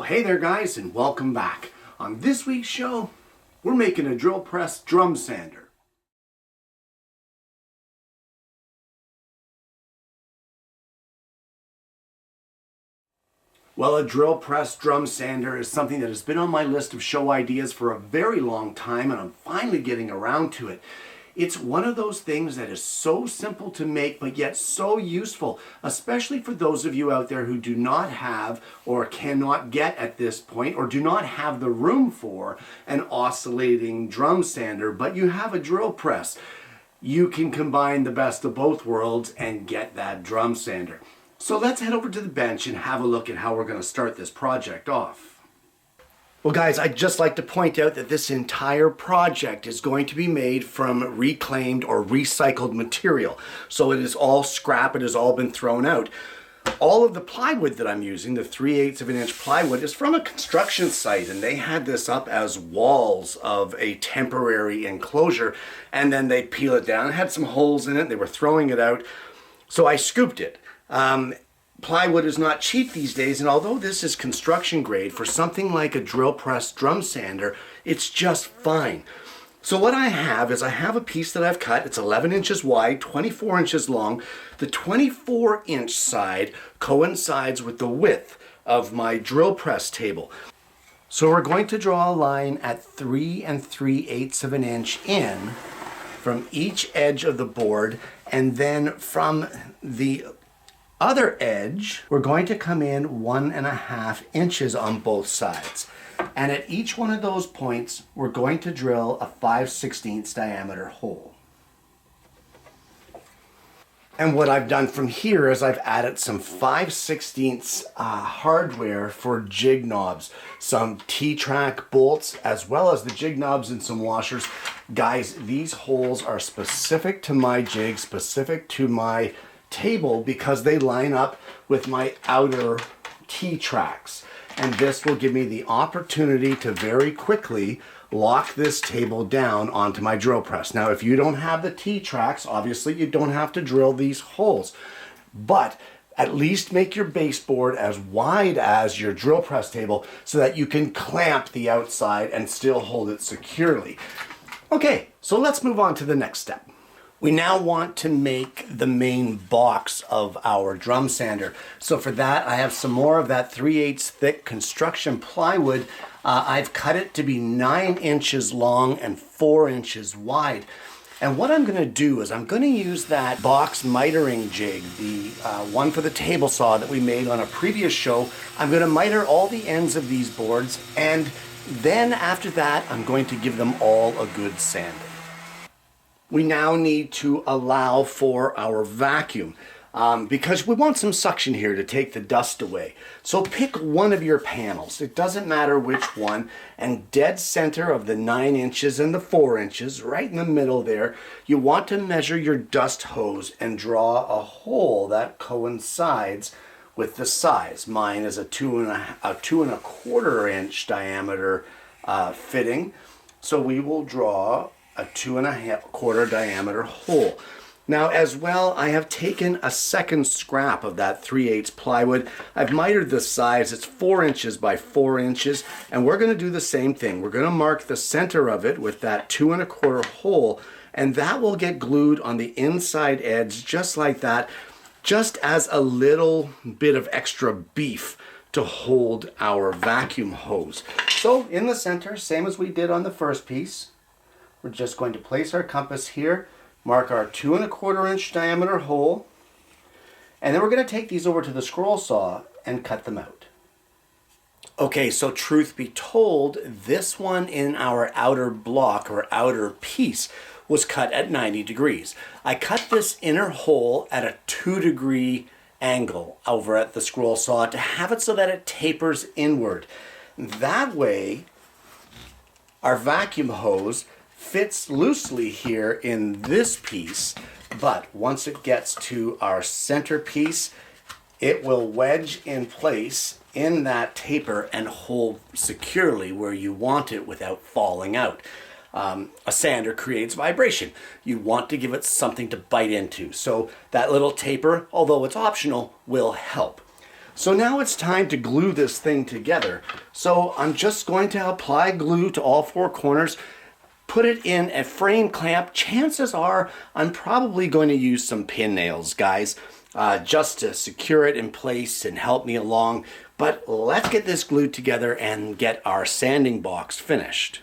Hey there guys, and welcome back. On this week's show, we're making a drill press drum sander. Well, a drill press drum sander is something that has been on my list of show ideas for a very long time, and I'm finally getting around to it. It's one of those things that is so simple to make, but yet so useful, especially for those of you out there who do not have or cannot get at this point, or do not have the room for an oscillating drum sander, but you have a drill press. You can combine the best of both worlds and get that drum sander. So let's head over to the bench and have a look at how we're going to start this project off. Well guys, I'd just like to point out that this entire project is going to be made from reclaimed or recycled material. So it is all scrap, it has all been thrown out. All of the plywood that I'm using, the 3/8 of an inch plywood, is from a construction site, and they had this up as walls of a temporary enclosure, and then they peel it down. It had some holes in it, they were throwing it out, so I scooped it. Plywood is not cheap these days, and although this is construction grade, for something like a drill press drum sander, it's just fine. So what I have is a piece that I've cut. It's 11 inches wide, 24 inches long. The 24-inch side coincides with the width of my drill press table. So we're going to draw a line at 3 3/8 of an inch in from each edge of the board, and then from the other edge, we're going to come in 1.5 inches on both sides. And at each one of those points, we're going to drill a 5/16 diameter hole. And what I've done from here is I've added some 5/16 hardware for jig knobs, some T-track bolts, as well as the jig knobs and some washers. Guys, these holes are specific to my jig, specific to my table, because they line up with my outer T-tracks, and this will give me the opportunity to very quickly lock this table down onto my drill press. Now, if you don't have the T-tracks, obviously you don't have to drill these holes, but at least make your baseboard as wide as your drill press table so that you can clamp the outside and still hold it securely. Okay, so let's move on to the next step. We now want to make the main box of our drum sander. So for that, I have some more of that 3/8 thick construction plywood. I've cut it to be 9 inches long and 4 inches wide. And what I'm going to do is I'm going to use that box mitering jig, the one for the table saw that we made on a previous show. I'm going to miter all the ends of these boards, and then after that, I'm going to give them all a good sanding. We now need to allow for our vacuum because we want some suction here to take the dust away. So pick one of your panels, it doesn't matter which one, and dead center of the 9 inches and the 4 inches, right in the middle there, you want to measure your dust hose and draw a hole that coincides with the size. Mine is a 2.25 inch diameter fitting, so we will draw a 2.25 diameter hole. Now as well, I have taken a second scrap of that 3/8 plywood. I've mitered the size, it's 4 inches by 4 inches, and we're going to do the same thing. We're going to mark the center of it with that 2.25 hole, and that will get glued on the inside edge just like that, just as a little bit of extra beef to hold our vacuum hose. So in the center, same as we did on the first piece, we're just going to place our compass here, mark our 2.25 inch diameter hole, and then we're going to take these over to the scroll saw and cut them out. Okay, so truth be told, this one in our outer block or outer piece was cut at 90 degrees. I cut this inner hole at a 2-degree angle over at the scroll saw to have it so that it tapers inward. That way, our vacuum hose fits loosely here in this piece, but once it gets to our center piece, it will wedge in place in that taper and hold securely where you want it without falling out. A sander creates vibration. You want to give it something to bite into, so that little taper, although it's optional, will help. So now it's time to glue this thing together. So I'm just going to apply glue to all four corners, put it in a frame clamp. Chances are I'm probably going to use some pin nails, guys, just to secure it in place and help me along. But let's get this glued together and get our sanding box finished.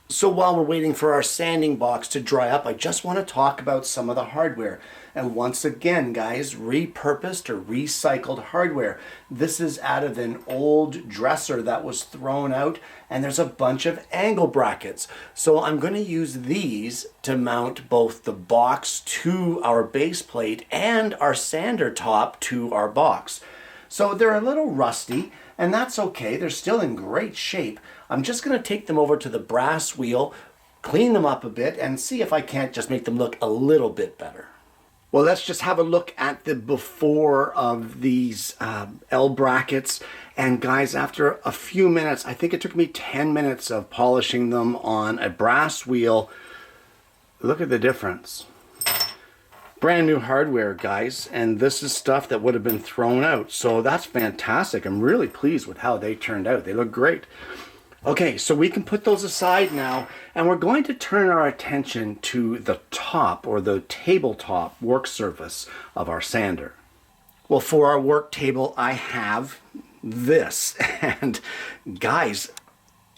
So while we're waiting for our sanding box to dry up, I just want to talk about some of the hardware. And once again, guys, repurposed or recycled hardware. This is out of an old dresser that was thrown out, and there's a bunch of angle brackets. So I'm going to use these to mount both the box to our base plate and our sander top to our box. So they're a little rusty, and that's okay. They're still in great shape. I'm just going to take them over to the brass wheel, clean them up a bit, and see if I can't just make them look a little bit better. Well, let's just have a look at the before of these L brackets. And guys, after a few minutes, I think it took me 10 minutes of polishing them on a brass wheel. Look at the difference. Brand new hardware, guys, and this is stuff that would have been thrown out. So that's fantastic. I'm really pleased with how they turned out. They look great. Okay, so we can put those aside now, and we're going to turn our attention to the top or the tabletop work surface of our sander. Well, for our work table, I have this. And guys,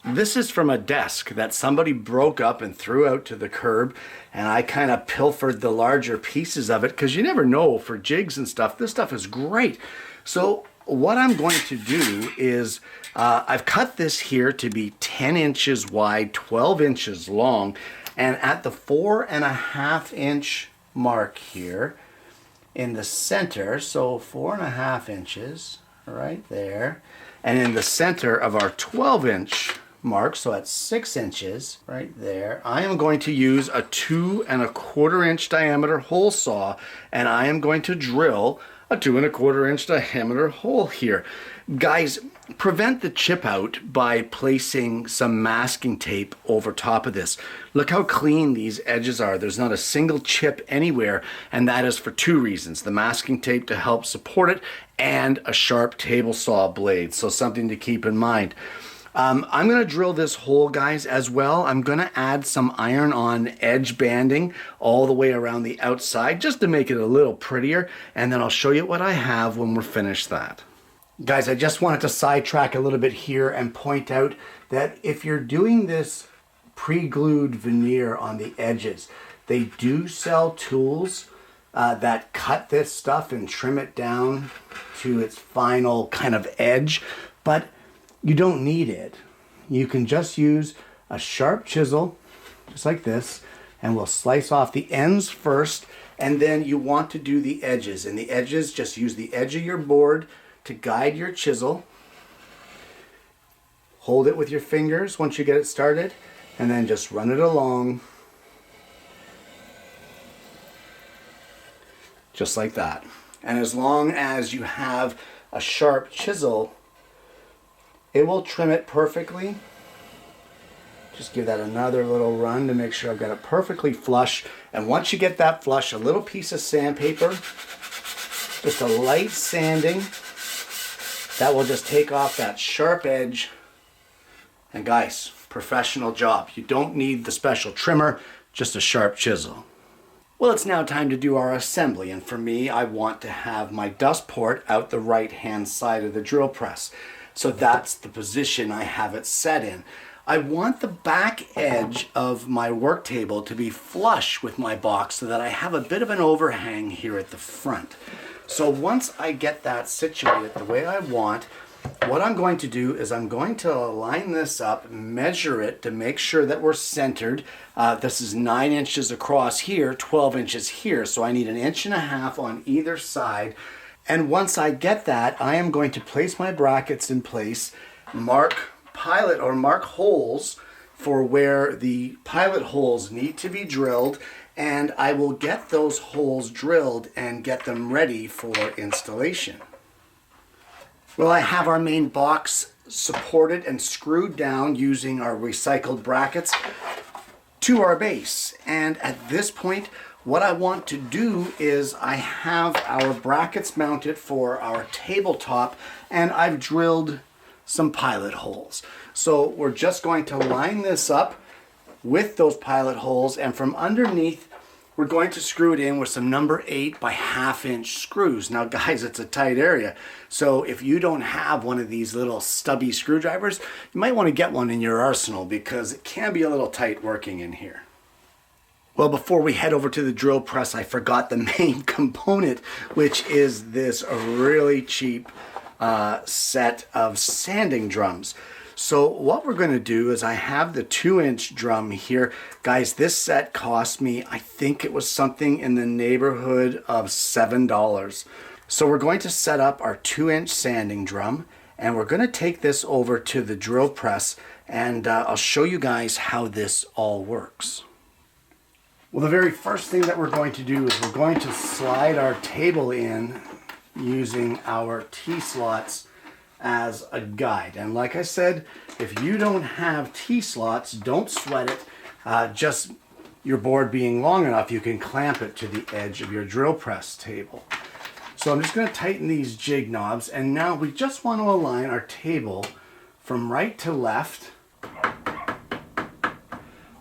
this is from a desk that somebody broke up and threw out to the curb, and I kind of pilfered the larger pieces of it because you never know for jigs and stuff. This stuff is great. So what I'm going to do is I've cut this here to be 10 inches wide, 12 inches long, and at the 4.5 inch mark here in the center, so 4.5 inches right there, and in the center of our 12 inch mark, so at 6 inches right there, I am going to use a 2.25 inch diameter hole saw, and I am going to drill a 2.25 inch diameter hole here. Guys, prevent the chip out by placing some masking tape over top of this. Look how clean these edges are. There's not a single chip anywhere, and that is for two reasons: the masking tape to help support it and a sharp table saw blade. So something to keep in mind. I'm going to drill this hole, guys, as well. I'm going to add some iron-on edge banding all the way around the outside just to make it a little prettier, and then I'll show you what I have when we're finished that. Guys, I just wanted to sidetrack a little bit here and point out that if you're doing this pre-glued veneer on the edges, they do sell tools that cut this stuff and trim it down to its final kind of edge, but you don't need it. You can just use a sharp chisel, just like this, and we'll slice off the ends first, and then you want to do the edges. And the edges, just use the edge of your board to guide your chisel. Hold it with your fingers once you get it started, and then just run it along, just like that. And as long as you have a sharp chisel, it will trim it perfectly. Just give that another little run to make sure I've got it perfectly flush. And once you get that flush, a little piece of sandpaper, just a light sanding, that will just take off that sharp edge. And guys, professional job. You don't need the special trimmer, just a sharp chisel. Well, it's now time to do our assembly, and for me, I want to have my dust port out the right-hand side of the drill press. So that's the position I have it set in. I want the back edge of my work table to be flush with my box so that I have a bit of an overhang here at the front. So once I get that situated the way I want, what I'm going to do is I'm going to line this up, measure it to make sure that we're centered. This is 9 inches across here, 12 inches here, so I need 1.5 inches on either side. And once I get that, I am going to place my brackets in place, mark pilot or mark holes for where the pilot holes need to be drilled, and I will get those holes drilled and get them ready for installation. Well, I have our main box supported and screwed down using our recycled brackets to our base, and at this point what I want to do is I have our brackets mounted for our tabletop, and I've drilled some pilot holes. So we're just going to line this up with those pilot holes, and from underneath we're going to screw it in with some number 8 by 1/2 inch screws. Now guys, it's a tight area, so if you don't have one of these little stubby screwdrivers, you might want to get one in your arsenal because it can be a little tight working in here. Well, before we head over to the drill press, I forgot the main component, which is this really cheap set of sanding drums. So what we're going to do is I have the 2-inch drum here. Guys, this set cost me, I think it was something in the neighborhood of $7. So we're going to set up our 2-inch sanding drum, and we're going to take this over to the drill press, and I'll show you guys how this all works. Well, the very first thing that we're going to do is we're going to slide our table in using our T-slots as a guide. And like I said, if you don't have T-slots, don't sweat it. Just your board being long enough, you can clamp it to the edge of your drill press table. So I'm just going to tighten these jig knobs, and now we just want to align our table from right to left,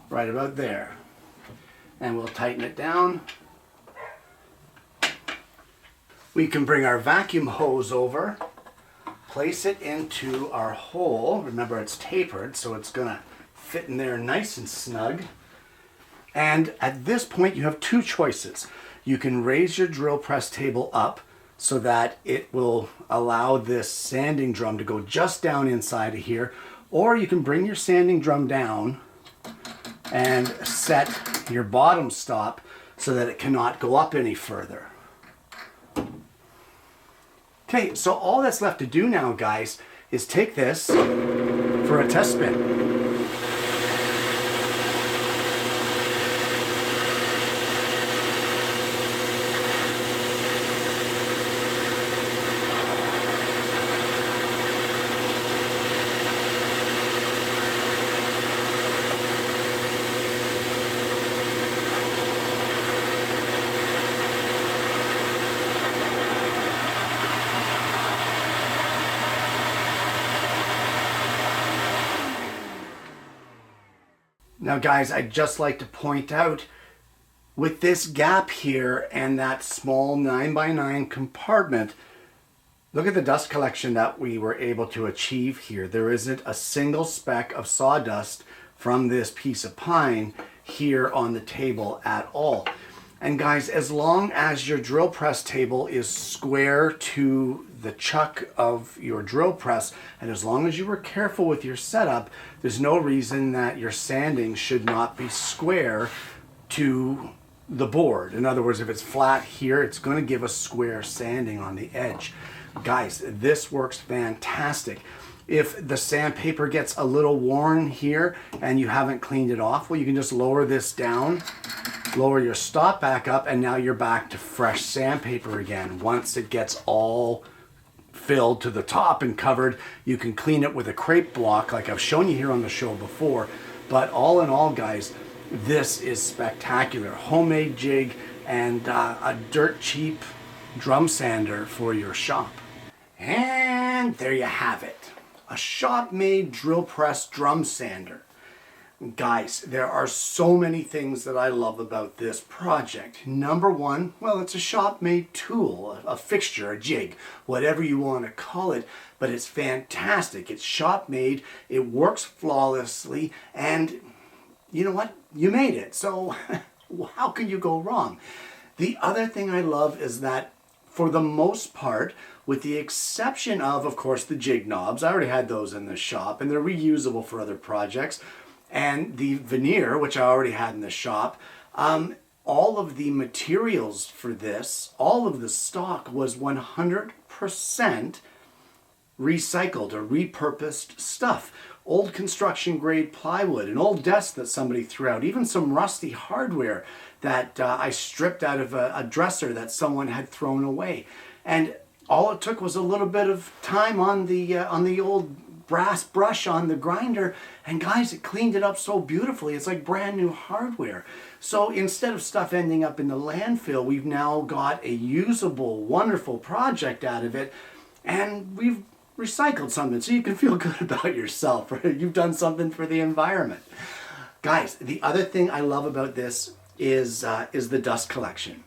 right about there. And we'll tighten it down. We can bring our vacuum hose over, place it into our hole. Remember, it's tapered, so it's gonna fit in there nice and snug. And at this point, you have 2 choices. You can raise your drill press table up so that it will allow this sanding drum to go just down inside of here, or you can bring your sanding drum down and set your bottom stop so that it cannot go up any further. Okay, so all that's left to do now, guys, is take this for a test spin. Now guys, I'd just like to point out, with this gap here and that small 9x9 compartment, look at the dust collection that we were able to achieve here. There isn't a single speck of sawdust from this piece of pine here on the table at all. And guys, as long as your drill press table is square to the chuck of your drill press, and as long as you were careful with your setup, there's no reason that your sanding should not be square to the board. In other words, if it's flat here, it's going to give a square sanding on the edge. Guys, this works fantastic. If the sandpaper gets a little worn here and you haven't cleaned it off, well, you can just lower this down, lower your stop back up, and now you're back to fresh sandpaper again. Once it gets all filled to the top and covered, you can clean it with a crepe block like I've shown you here on the show before. But all in all, guys, this is spectacular. Homemade jig and a dirt cheap drum sander for your shop. And there you have it. A shop-made drill press drum sander. Guys, there are so many things that I love about this project. Number one, well, it's a shop-made tool, a fixture, a jig, whatever you want to call it, but it's fantastic. It's shop-made, it works flawlessly, and you know what? You made it, so how can you go wrong? The other thing I love is that for the most part, with the exception of course, the jig knobs, I already had those in the shop, and they're reusable for other projects, and the veneer, which I already had in the shop, all of the materials for this, all of the stock was 100% recycled or repurposed stuff. Old construction grade plywood, an old desk that somebody threw out, even some rusty hardware that I stripped out of a dresser that someone had thrown away. And all it took was a little bit of time on the old brass brush on the grinder, and guys, it cleaned it up so beautifully. It's like brand new hardware. So instead of stuff ending up in the landfill, we've now got a usable, wonderful project out of it, and we've recycled something, so you can feel good about yourself, right? You've done something for the environment. Guys, the other thing I love about this is the dust collection.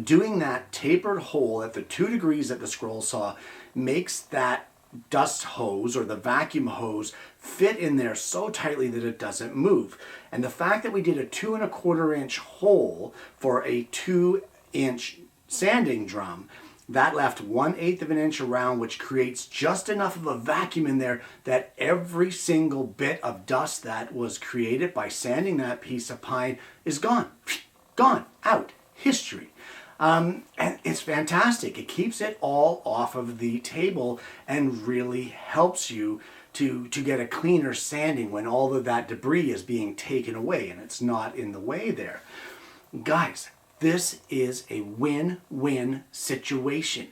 Doing that tapered hole at the 2 degrees at the scroll saw makes that dust hose or the vacuum hose fit in there so tightly that it doesn't move. And the fact that we did a 2 1/4 inch hole for a 2-inch sanding drum, that left 1/8 of an inch around, which creates just enough of a vacuum in there that every single bit of dust that was created by sanding that piece of pine is gone. Gone. Out. History. And it's fantastic. It keeps it all off of the table and really helps you to get a cleaner sanding when all of that debris is being taken away and it's not in the way there. Guys, this is a win-win situation.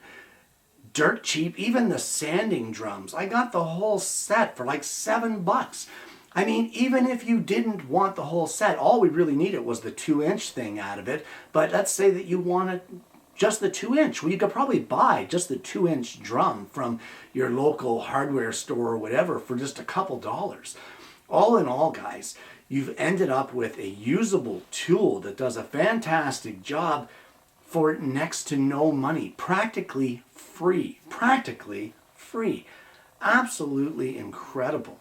Dirt cheap, even the sanding drums. I got the whole set for like $7. I mean, even if you didn't want the whole set, all we really needed was the 2-inch thing out of it. But let's say that you wanted just the 2-inch. Well, you could probably buy just the 2-inch drum from your local hardware store or whatever for just a couple dollars. All in all, guys, you've ended up with a usable tool that does a fantastic job for next to no money. Practically free. Practically free. Absolutely incredible.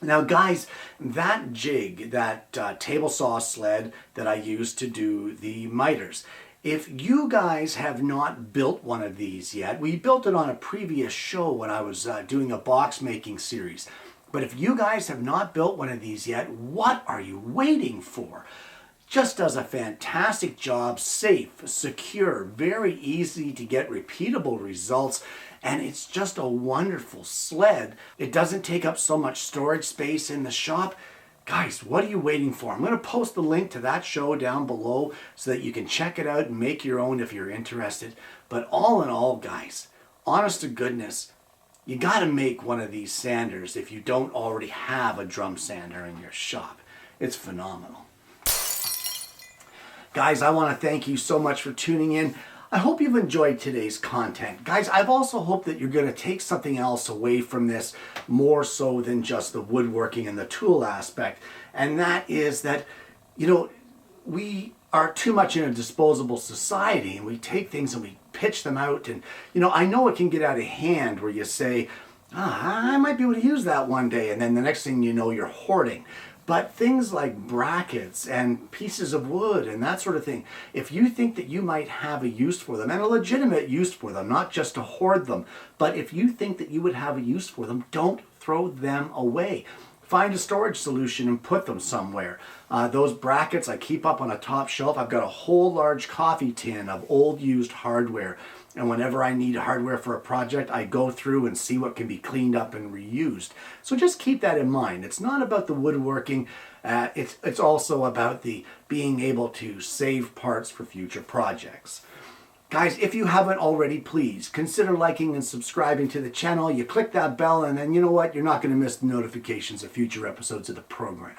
Now guys, that jig, that table saw sled that I used to do the miters, if you guys have not built one of these yet, we built it on a previous show when I was doing a box making series. But if you guys have not built one of these yet, what are you waiting for? Just does a fantastic job, safe, secure, very easy to get repeatable results, and it's just a wonderful sled. It doesn't take up so much storage space in the shop. Guys, what are you waiting for? I'm going to post the link to that show down below so that you can check it out and make your own if you're interested. But all in all, guys, honest to goodness, you got to make one of these sanders if you don't already have a drum sander in your shop. It's phenomenal. Guys, I want to thank you so much for tuning in. I hope you've enjoyed today's content. Guys, I've also hoped that you're going to take something else away from this more so than just the woodworking and the tool aspect. And that is that, you know, we are too much in a disposable society and we take things and we pitch them out. And, you know, I know it can get out of hand where you say, I might be able to use that one day. And then the next thing you know, you're hoarding. But things like brackets and pieces of wood and that sort of thing, if you think that you might have a use for them, and a legitimate use for them, not just to hoard them, but if you think that you would have a use for them, don't throw them away. Find a storage solution and put them somewhere. Those brackets I keep up on a top shelf. I've got a whole large coffee tin of old used hardware. And whenever I need hardware for a project, I go through and see what can be cleaned up and reused. So just keep that in mind. It's not about the woodworking. It's also about the being able to save parts for future projects. Guys, if you haven't already, please consider liking and subscribing to the channel. You click that bell and then you know what? You're not going to miss the notifications of future episodes of the program.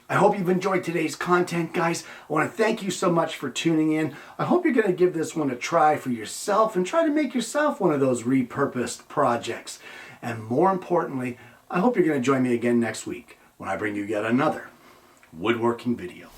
I hope you've enjoyed today's content, guys. I want to thank you so much for tuning in. I hope you're going to give this one a try for yourself and try to make yourself one of those repurposed projects. And more importantly, I hope you're going to join me again next week when I bring you yet another woodworking video.